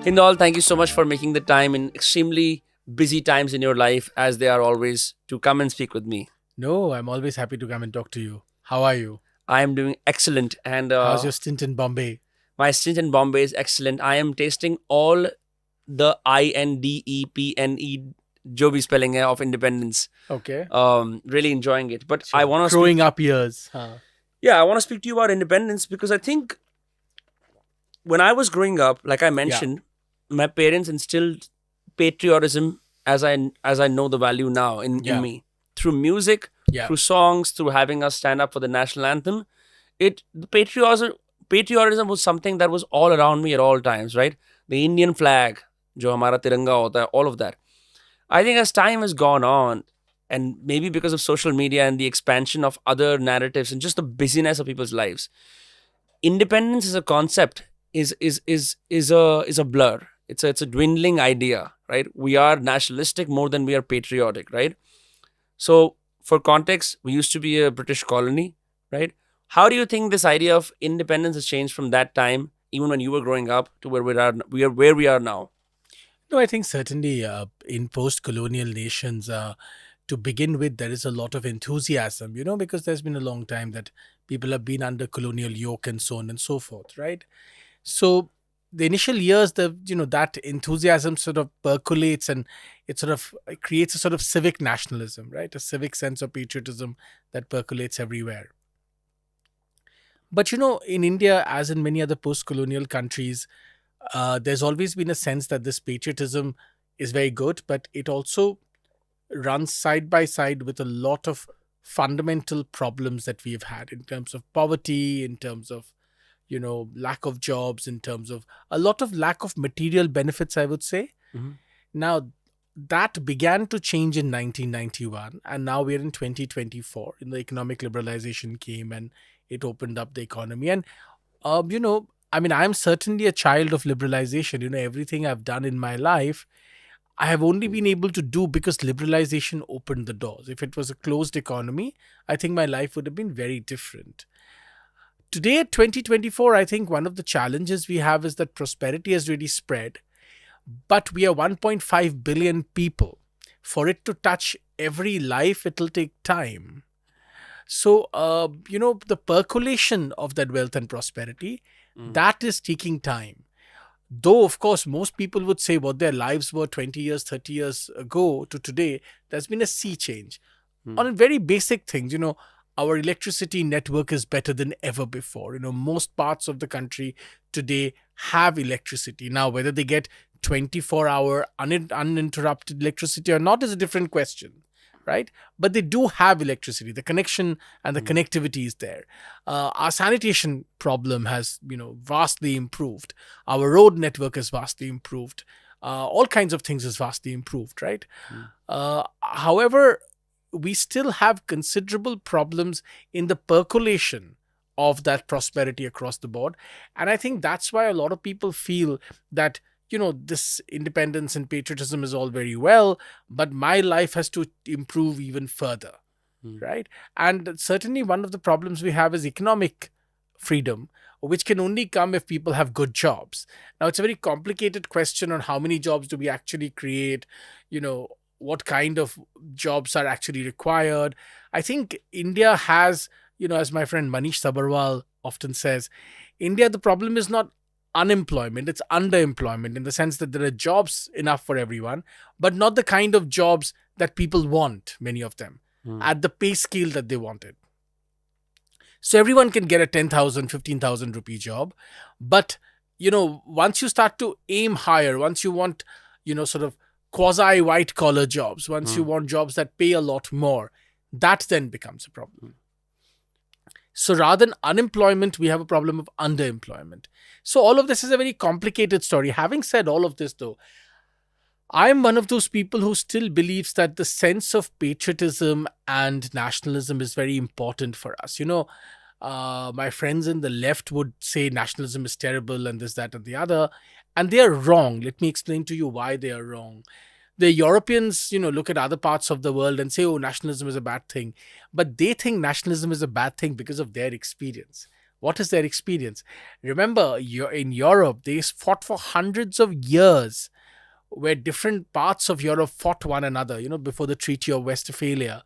Hindol, thank you so much for making the time in extremely busy times in your life, as they are always, to come and speak with me. No, I'm always happy to come and talk to you. How are you? I am doing excellent, and How's your stint in Bombay? my stint in Bombay is excellent. I am tasting all the INDEPNE जो भी spelling है of independence. Okay. Really enjoying it. But I Sure. want to Growing speak. up years. Huh. Yeah, I want to speak to you about independence because I think when I was growing up, like I Yeah. mentioned, my parents instilled patriotism as I know the value now in Yeah. me through music, Yeah. through songs, through having us stand up for the national anthem. The patriotism was something that was all around me at all times, right? The Indian flag, jo hamara tiranga hota hai, all of that. I think as time has gone on, and maybe because of social media and the expansion of other narratives and just the busyness of people's lives, independence as a concept is a blur. It's a dwindling idea, right? We are nationalistic more than we are patriotic, right? So for context, we used to be a British colony, right? How do you think this idea of independence has changed from that time, even when you were growing up, to where we are now? No, I think certainly in post-colonial nations, to begin with, there is a lot of enthusiasm, because there's been a long time that people have been under colonial yoke and so on and so forth, right? So the initial years, that enthusiasm sort of percolates and it creates a sort of civic nationalism, right? A civic sense of patriotism that percolates everywhere. But in India, as in many other post-colonial countries, there's always been a sense that this patriotism is very good, but it also runs side by side with a lot of fundamental problems that we've had in terms of poverty, in terms of lack of jobs, in terms of a lot of lack of material benefits, I would say. Mhm. Now, that began to change in 1991, and now we're in 2024. In the economic liberalization came and it opened up the economy. And, I mean, I'm certainly a child of liberalization. Everything I've done in my life, I have only been able to do because liberalization opened the doors. If it was a closed economy, I think my life would have been very different. Today, 2024, I think one of the challenges we have is that prosperity has really spread, but we are 1.5 billion people. For it to touch every life, it'll take time. So, the percolation of that wealth and prosperity, Mm. that is taking time. Though, of course, most people would say what their lives were 20 years, 30 years ago to today, there's been a sea change. Mm. On very basic things, our electricity network is better than ever before. Most parts of the country today have electricity. Now, whether they get 24-hour uninterrupted electricity or not is a different question, right? But they do have electricity. The connection and the Mm. connectivity is there. Our sanitation problem has, vastly improved. Our road network is vastly improved. All kinds of things is vastly improved, right? Mm. However, we still have considerable problems in the percolation of that prosperity across the board. And I think that's why a lot of people feel that, this independence and patriotism is all very well, but my life has to improve even further, Mm. right? And certainly one of the problems we have is economic freedom, which can only come if people have good jobs. Now, it's a very complicated question on how many jobs do we actually create, what kind of jobs are actually required. I think India has, as my friend Manish Sabarwal often says, India, the problem is not unemployment, it's underemployment, in the sense that there are jobs enough for everyone, but not the kind of jobs that people want, many of them, Mm. at the pay scale that they wanted. So everyone can get a 10,000, 15,000 rupee job. But, once you start to aim higher, once you want, sort of quasi white collar jobs, once you Mm. want jobs that pay a lot more, that then becomes a problem. So rather than unemployment, we have a problem of underemployment. So all of this is a very complicated story. Having said all of this, though, I'm one of those people who still believes that the sense of patriotism and nationalism is very important for us. My friends in the left would say nationalism is terrible and this, that, and the other, and they are wrong. Let me explain to you why they are wrong. The Europeans, look at other parts of the world and say, oh, nationalism is a bad thing. But they think nationalism is a bad thing because of their experience. What is their experience? Remember, in Europe, they fought for hundreds of years, where different parts of Europe fought one another, before the Treaty of Westphalia,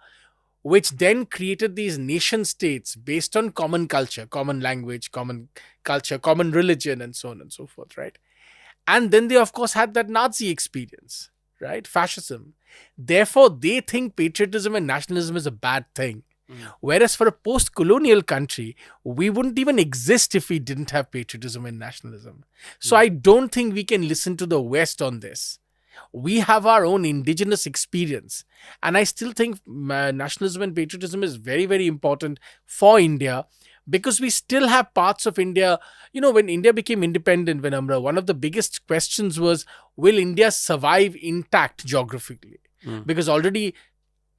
which then created these nation states based on common culture, common language, common culture, common religion, and so on and so forth, right? And then they, of course, had that Nazi experience, right? Fascism. Therefore, they think patriotism and nationalism is a bad thing. Whereas for a post colonial country, we wouldn't even exist if we didn't have patriotism and nationalism. So I don't think we can listen to the West on this. We have our own indigenous experience. And I still think nationalism and patriotism is very, very important for India, because we still have parts of India. When India became independent, Vinamra, one of the biggest questions was, will India survive intact geographically? Because already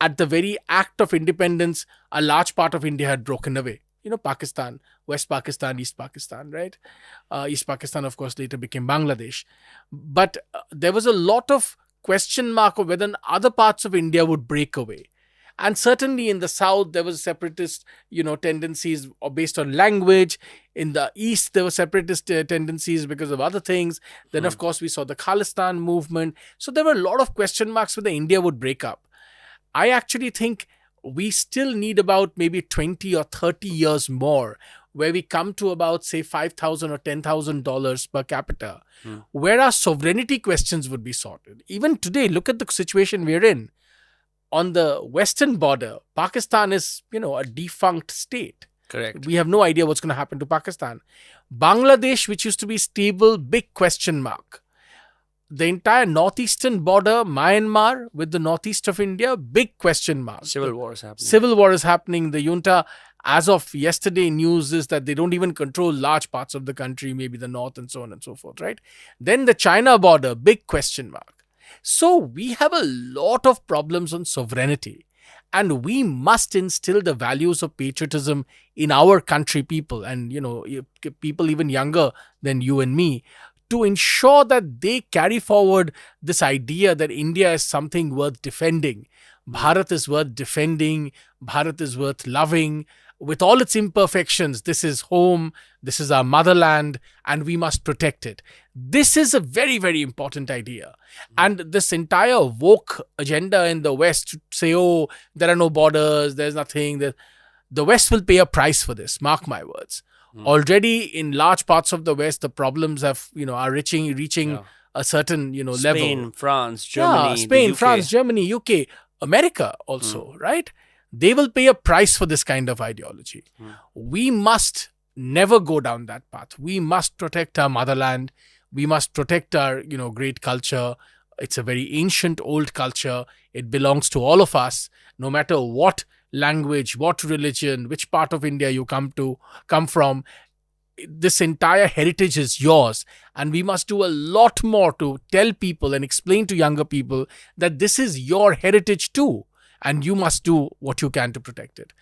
at the very act of independence, a large part of India had broken away. Pakistan, West Pakistan, East Pakistan, right? East Pakistan, of course, later became Bangladesh. But there was a lot of question mark of whether other parts of India would break away. And certainly in the south, there was separatist, tendencies based on language. In the east, there were separatist tendencies because of other things. Then, of course, we saw the Khalistan movement. So there were a lot of question marks whether India would break up. I actually think we still need about maybe 20 or 30 years more, where we come to about, say, $5,000 or $10,000 per capita, where our sovereignty questions would be sorted. Even today, look at the situation we're in. On the western border, Pakistan is, a defunct state. Correct. We have no idea what's going to happen to Pakistan. Bangladesh, which used to be stable, big question mark. The entire northeastern border, Myanmar, with the northeast of India, big question mark. Civil war is happening. Civil war is happening. The junta, as of yesterday, news is that they don't even control large parts of the country, maybe the north and so on and so forth, right? Then the China border, big question mark. So we have a lot of problems on sovereignty, and we must instill the values of patriotism in our country people, and people even younger than you and me, to ensure that they carry forward this idea that India is something worth defending. Bharat is worth defending. Bharat is worth loving. With all its imperfections, this is home, this is our motherland, and we must protect it. This is a very, very important idea. And this entire woke agenda in the West to say, oh, there are no borders, there's nothing. The West will pay a price for this, mark my words. Already in large parts of the West, the problems are reaching a certain, level. Spain, France, Germany. Spain, France, Germany, UK, America also, right? They will pay a price for this kind of ideology. We must never go down that path. We must protect our motherland. We must protect our, great culture. It's a very ancient, old culture. It belongs to all of us, no matter what language, what religion, which part of India you come from. This entire heritage is yours, and we must do a lot more to tell people and explain to younger people that this is your heritage too, and you must do what you can to protect it.